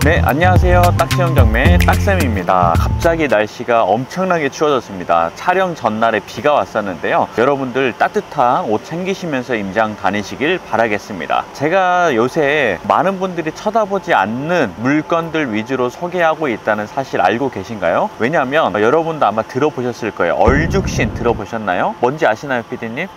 네, 안녕하세요. 딱지형 경매 딱쌤입니다. 갑자기 날씨가 엄청나게 추워졌습니다. 촬영 전날에 비가 왔었는데요. 여러분들 따뜻한 옷 챙기시면서 임장 다니시길 바라겠습니다. 제가 요새 많은 분들이 쳐다보지 않는 물건들 위주로 소개하고 있다는 사실 알고 계신가요? 왜냐하면 여러분도 아마 들어보셨을 거예요. 얼죽신 들어보셨나요? 뭔지 아시나요, PD님?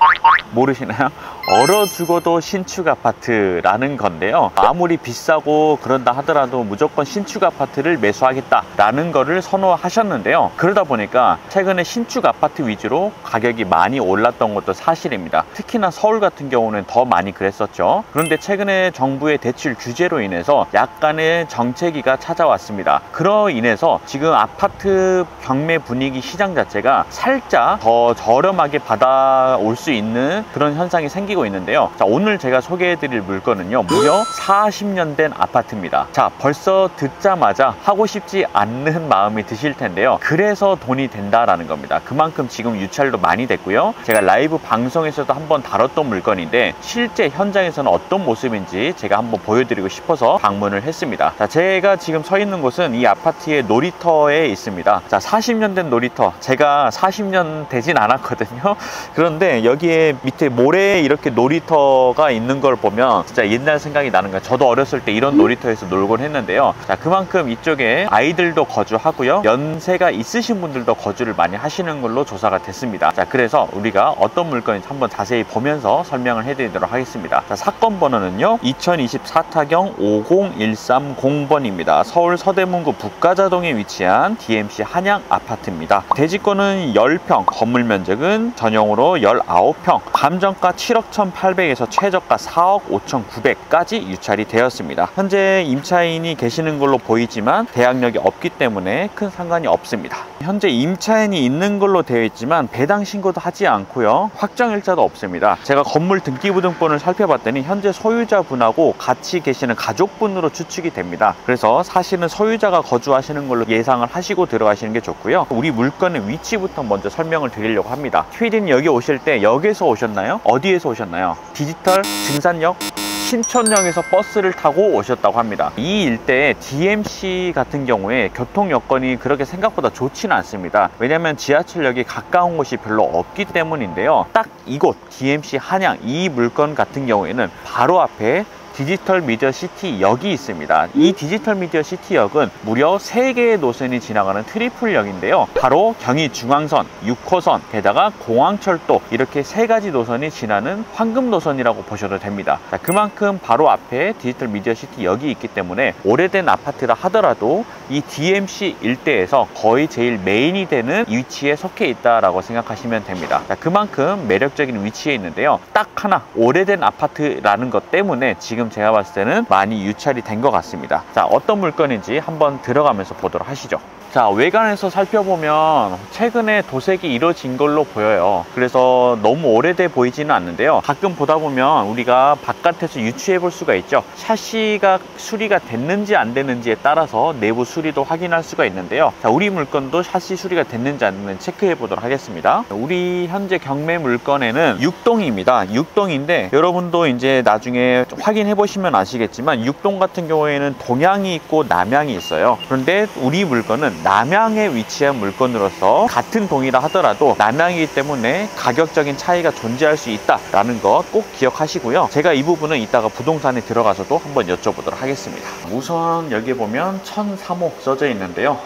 모르시나요? 얼어 죽어도 신축 아파트라는 건데요. 아무리 비싸고 그런다 하더라도 무조건 신축 아파트를 매수하겠다라는 거를 선호하셨는데요. 그러다 보니까 최근에 신축 아파트 위주로 가격이 많이 올랐던 것도 사실입니다. 특히나 서울 같은 경우는 더 많이 그랬었죠. 그런데 최근에 정부의 대출 규제로 인해서 약간의 정체기가 찾아왔습니다. 그로 인해서 지금 아파트 경매 분위기 시장 자체가 살짝 더 저렴하게 받아올 수 있는 그런 현상이 생기고 있는데요. 자, 오늘 제가 소개해드릴 물건은요, 무려 40년 된 아파트입니다. 자, 벌써 듣자마자 하고 싶지 않는 마음이 드실 텐데요. 그래서 돈이 된다라는 겁니다. 그만큼 지금 유찰도 많이 됐고요. 제가 라이브 방송에서도 한번 다뤘던 물건인데 실제 현장에서는 어떤 모습인지 제가 한번 보여드리고 싶어서 방문을 했습니다. 자, 제가 지금 서 있는 곳은 이 아파트의 놀이터에 있습니다. 자, 40년 된 놀이터. 제가 40년 되진 않았거든요. 그런데 여기에 밑에 모래에 이렇게 놀이터가 있는 걸 보면 진짜 옛날 생각이 나는 거예요. 저도 어렸을 때 이런 놀이터에서 놀곤 했는데요. 자, 그만큼 이쪽에 아이들도 거주하고요, 연세가 있으신 분들도 거주를 많이 하시는 걸로 조사가 됐습니다. 자, 그래서 우리가 어떤 물건인지 한번 자세히 보면서 설명을 해드리도록 하겠습니다. 자, 사건 번호는요 2024 타경 50130번입니다. 서울 서대문구 북가자동에 위치한 DMC 한양 아파트입니다. 대지권은 10평, 건물 면적은 전용으로 19평, 감정가 7억 1,800에서 최저가 4억 5,900까지 유찰이 되었습니다. 현재 임차인이 계시는 걸로 보이지만 대항력이 없기 때문에 큰 상관이 없습니다. 현재 임차인이 있는 걸로 되어 있지만 배당 신고도 하지 않고요, 확정일자도 없습니다. 제가 건물 등기부등본을 살펴봤더니 현재 소유자분하고 같이 계시는 가족분으로 추측이 됩니다. 그래서 사실은 소유자가 거주하시는 걸로 예상을 하시고 들어가시는 게 좋고요. 우리 물건의 위치부터 먼저 설명을 드리려고 합니다. 피디님, 여기 오실 때 역에서 오셨나요? 어디에서 오셨나요? 디지털, 증산역, 신촌역에서 버스를 타고 오셨다고 합니다. 이 일대에 DMC 같은 경우에 교통 여건이 그렇게 생각보다 좋지는 않습니다. 왜냐하면 지하철역이 가까운 곳이 별로 없기 때문인데요. 딱 이곳 DMC 한양 이 물건 같은 경우에는 바로 앞에 디지털 미디어 시티 역이 있습니다. 이 디지털 미디어 시티 역은 무려 3개의 노선이 지나가는 트리플 역인데요. 바로 경의중앙선, 6호선, 게다가 공항철도, 이렇게 3가지 노선이 지나는 황금 노선이라고 보셔도 됩니다. 자, 그만큼 바로 앞에 디지털 미디어 시티 역이 있기 때문에 오래된 아파트라 하더라도 이 DMC 일대에서 거의 제일 메인이 되는 위치에 속해 있다라고 생각하시면 됩니다. 자, 그만큼 매력적인 위치에 있는데요. 딱 하나 오래된 아파트라는 것 때문에 지금 제가 봤을 때는 많이 유찰이 된 것 같습니다. 자, 어떤 물건인지 한번 들어가면서 보도록 하시죠. 자, 외관에서 살펴보면 최근에 도색이 이루어진 걸로 보여요. 그래서 너무 오래돼 보이지는 않는데요. 가끔 보다 보면 우리가 바깥에서 유추해 볼 수가 있죠. 샤시가 수리가 됐는지 안 됐는지에 따라서 내부 수리도 확인할 수가 있는데요. 자, 우리 물건도 샤시 수리가 됐는지 안 됐는지 체크해 보도록 하겠습니다. 우리 현재 경매 물건에는 6동입니다. 6동인데 여러분도 이제 나중에 확인해 보시면 아시겠지만 6동 같은 경우에는 동향이 있고 남향이 있어요. 그런데 우리 물건은 남향에 위치한 물건으로서 같은 동이라 하더라도 남향이기 때문에 가격적인 차이가 존재할 수 있다라는 것 꼭 기억하시고요. 제가 이 부분은 이따가 부동산에 들어가서도 한번 여쭤보도록 하겠습니다. 우선 여기 보면 1003호 써져 있는데요.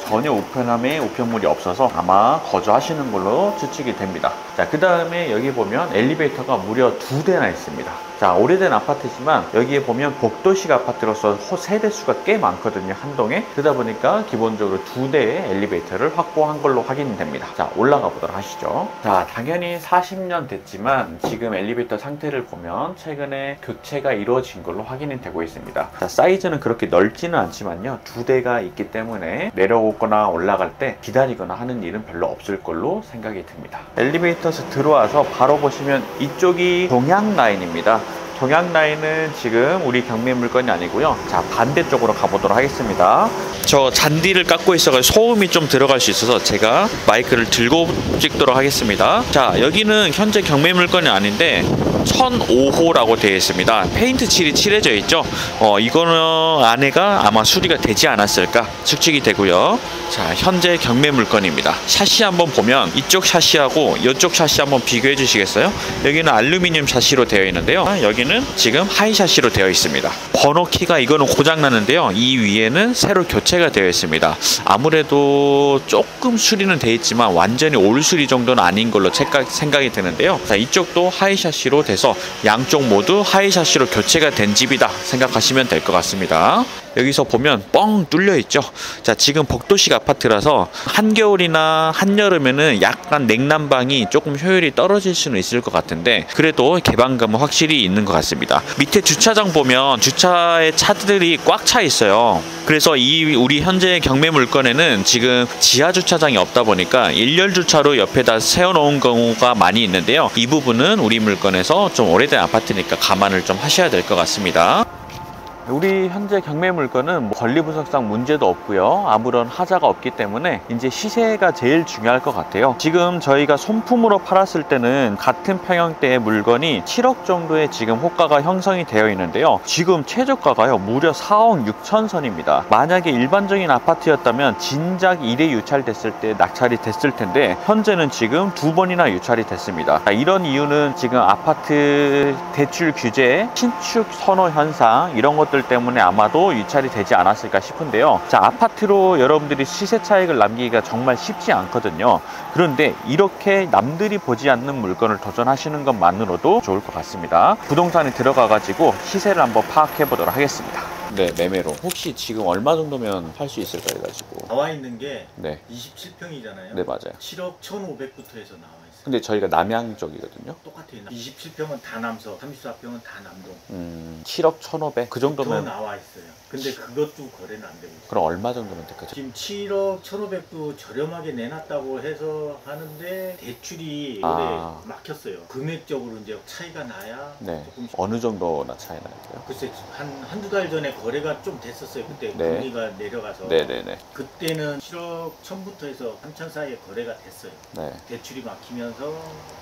전혀 우편함에 우편물이 없어서 아마 거주하시는 걸로 추측이 됩니다. 자, 그 다음에 여기 보면 엘리베이터가 무려 2대나 있습니다. 자, 오래된 아파트지만 여기에 보면 복도식 아파트로서 세대 수가 꽤 많거든요, 한 동에. 그러다 보니까 기본적으로 2대의 엘리베이터를 확보한 걸로 확인됩니다. 자, 올라가 보도록 하시죠. 자, 당연히 40년 됐지만 지금 엘리베이터 상태를 보면 최근에 교체가 이루어진 걸로 확인이 되고 있습니다. 자, 사이즈는 그렇게 넓지는 않지만요, 2대가 있기 때문에 내려오거나 올라갈 때 기다리거나 하는 일은 별로 없을 걸로 생각이 듭니다. 엘리베이터에서 들어와서 바로 보시면 이쪽이 동향 라인입니다. 동향 라인은 지금 우리 경매 물건이 아니고요. 자, 반대쪽으로 가보도록 하겠습니다. 저 잔디를 깎고 있어가지고 소음이 좀 들어갈 수 있어서 제가 마이크를 들고 찍도록 하겠습니다. 자, 여기는 현재 경매 물건이 아닌데 1005호라고 되어 있습니다. 페인트 칠이 칠해져 있죠. 이거는 안에가 아마 수리가 되지 않았을까 측식이 되고요. 자, 현재 경매 물건입니다. 샤시 한번 보면 이쪽 샤시하고 이쪽 샤시 한번 비교해 주시겠어요? 여기는 알루미늄 샤시로 되어 있는데요. 여기는 지금 하이 샤시로 되어 있습니다. 번호키가 이거는 고장 났는데요. 이 위에는 새로 교체가 되어 있습니다. 아무래도 조금 수리는 되어 있지만 완전히 올 수리 정도는 아닌 걸로 생각이 드는데요. 자, 이쪽도 하이 샤시로 돼서 양쪽 모두 하이 샤시로 교체가 된 집이다 생각하시면 될 것 같습니다. 여기서 보면 뻥 뚫려 있죠. 자, 지금 복도식 아파트라서 한겨울이나 한여름에는 약간 냉난방이 조금 효율이 떨어질 수는 있을 것 같은데 그래도 개방감은 확실히 있는 것 같습니다. 밑에 주차장 보면 주차의 차들이 꽉 차 있어요. 그래서 우리 현재 경매 물건에는 지금 지하 주차장이 없다 보니까 일렬 주차로 옆에다 세워놓은 경우가 많이 있는데요. 이 부분은 우리 물건에서 좀 오래된 아파트니까 감안을 좀 하셔야 될 것 같습니다. 우리 현재 경매 물건은 권리분석상 문제도 없고요. 아무런 하자가 없기 때문에 이제 시세가 제일 중요할 것 같아요. 지금 저희가 손품으로 팔았을 때는 같은 평형대의 물건이 7억 정도의 지금 호가가 형성이 되어 있는데요. 지금 최저가가요 무려 4억 6천 선입니다. 만약에 일반적인 아파트였다면 진작 1회 유찰됐을 때 낙찰이 됐을 텐데 현재는 지금 2번이나 유찰이 됐습니다. 이런 이유는 지금 아파트 대출 규제, 신축 선호 현상 이런 것들 때문에 아마도 유찰이 되지 않았을까 싶은데요. 자, 아파트로 여러분들이 시세 차익을 남기기가 정말 쉽지 않거든요. 그런데 이렇게 남들이 보지 않는 물건을 도전하시는 것만으로도 좋을 것 같습니다. 부동산에 들어가 가지고 시세를 한번 파악해 보도록 하겠습니다. 네, 매매로 혹시 지금 얼마 정도면 팔 수 있을까 해가지고 나와 있는 게 네. 27평이잖아요. 네, 맞아요. 7억 1,500부터 해서 나와 있어요. 근데 저희가 남양 쪽이거든요. 똑같아요. 27평은 다 남서, 34평은 다 남동. 7억 1,500? 그 정도면 더 나와 있어요. 근데 그것도 거래는 안 되고 있어요. 그럼 얼마 정도면 될까요? 지금 7억 1,500도 저렴하게 내놨다고 해서 하는데 대출이 올해 막혔어요. 금액적으로 이제 차이가 나야 네. 조금씩. 어느 정도나 차이 나요? 글쎄 한두 달 전에 거래가 좀 됐었어요. 그때 네. 금리가 내려가서 네네네. 그때는 7억 1,000부터 해서 3천 사이에 거래가 됐어요. 네. 대출이 막히면서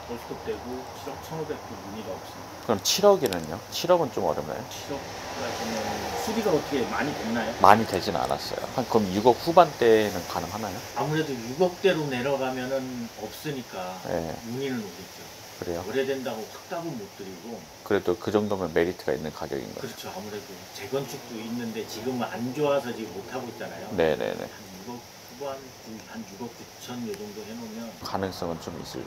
벌스톱되고 7억 1,500도 문의가 없습니다. 그럼 7억이는요? 7억은 좀 어렵나요? 7억까지는 수리가 어떻게 많이 됐나요? 많이 되진 않았어요. 그럼 6억 후반대는 가능하나요? 아무래도 6억대로 내려가면은 없으니까 네. 문의는 오겠죠. 그래요? 오래된다고 확답은 못 드리고. 그래도 그 정도면 메리트가 있는 가격인 거예요. 그렇죠. 아무래도 재건축도 있는데 지금은 안 좋아서 지금 못 하고 있잖아요. 네네네. 한 6억 후반, 한 6억 9천 요 정도 해놓으면 가능성은 좀 있을.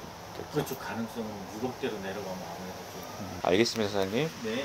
그렇죠. 가능성은 6억대로 내려가면 아무래도 좀. 알겠습니다, 사장님. 네.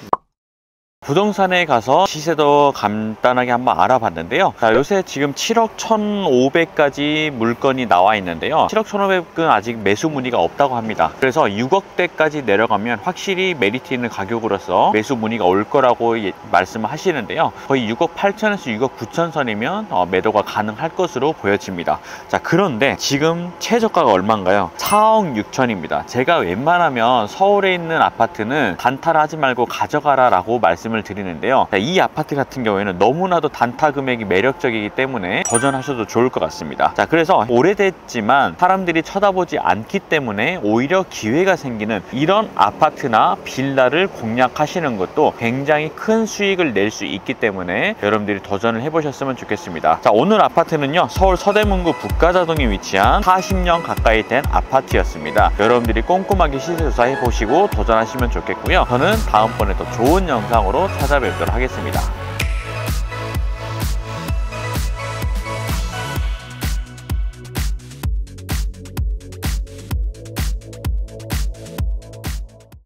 부동산에 가서 시세도 간단하게 한번 알아봤는데요. 자, 요새 지금 7억 1,500까지 물건이 나와 있는데요. 7억 1,500은 아직 매수 문의가 없다고 합니다. 그래서 6억대까지 내려가면 확실히 메리트 있는 가격으로서 매수 문의가 올 거라고 말씀을 하시는데요. 거의 6억 8천에서 6억 9천 선이면 매도가 가능할 것으로 보여집니다. 자, 그런데 지금 최저가가 얼마인가요? 4억 6천입니다. 제가 웬만하면 서울에 있는 아파트는 단타를 하지 말고 가져가라 라고 말씀을 드리는데요. 이 아파트 같은 경우에는 너무나도 단타 금액이 매력적이기 때문에 도전하셔도 좋을 것 같습니다. 자, 그래서 오래됐지만 사람들이 쳐다보지 않기 때문에 오히려 기회가 생기는 이런 아파트나 빌라를 공략하시는 것도 굉장히 큰 수익을 낼 수 있기 때문에 여러분들이 도전을 해보셨으면 좋겠습니다. 자, 오늘 아파트는요, 서울 서대문구 북가자동에 위치한 40년 가까이 된 아파트였습니다. 여러분들이 꼼꼼하게 시세 조사해 보시고 도전하시면 좋겠고요. 저는 다음번에 더 좋은 영상으로 찾아뵙도록 하겠습니다.